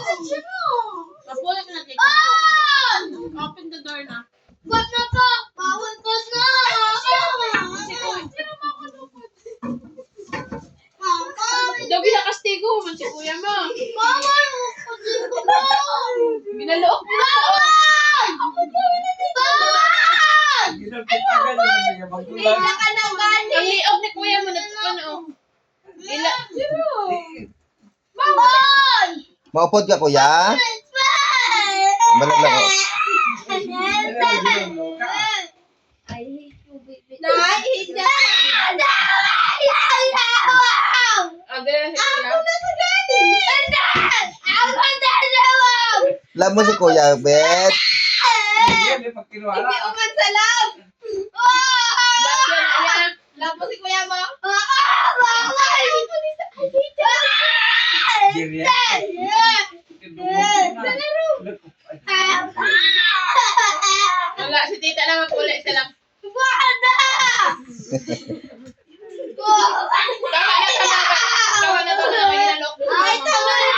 Kapulot na kay Open the door na. Wag na po! Bawal ko na! Daw ginakastigo man si kuya mo. Bawal ko na! Ginalook mo na. Bawal! Ginagpitagan naman niya Ila magtulag. ka na bali! Ang liog ni kuya mo na ano. Ila. Bawal! Maupod ka, kuya? Balag lang ako. I hate you, baby. Agad Love mo si kuya, Bet. Yan, may pagkinuwala. Uman sa love! Love mo si kuya mo. Diri. Wala si tita naman puli sila. Tama na to na ginalook mo. Ay, tama na!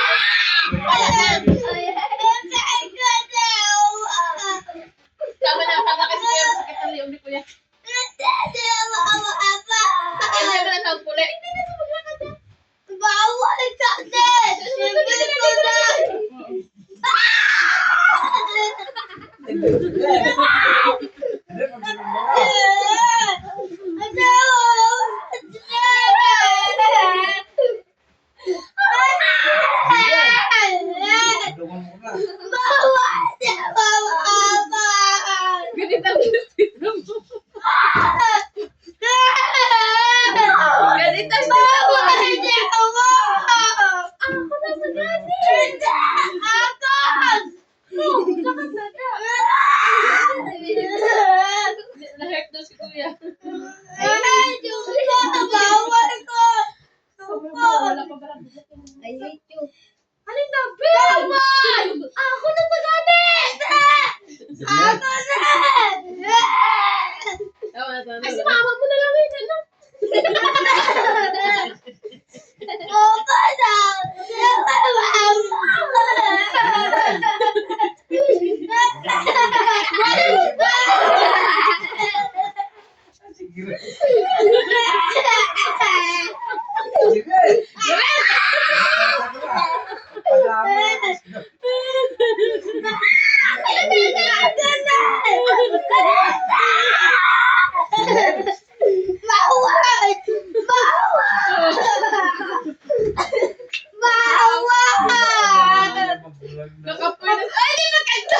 Tama na tama kasi kuya mo sakit ang liog ni kuya. Sakit niya na tawag puli. Bawal ka din! Sipin ko na! Dungon mo ka. Bawal na bawal! Ganito ang tita mo. Ganito ang tita mo. Ako na sa gani! Akas! Na-hurt daw si kuya. Ay, Julia! Bawal ko! Wala pa ba? I hate you. Alin na, bawal! Ako na sa gani! Ako na! Tama na tama Ay, si na. mama mo na lang yun, ano? Ako na! Sige. Sige. Padami. Bawal! Bawal! Bawal! Nakapoy na. Ay, di maganda.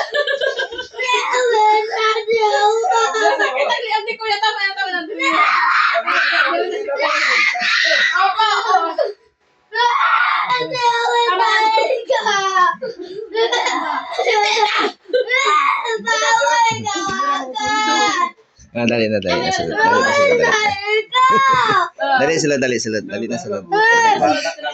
Sakit ang liog ni kuya. Tama na tama na. Opo. Dali na, dali na sila. Dali na sila, dali. Dali sila, dali sila. Dali na sila. Bata ka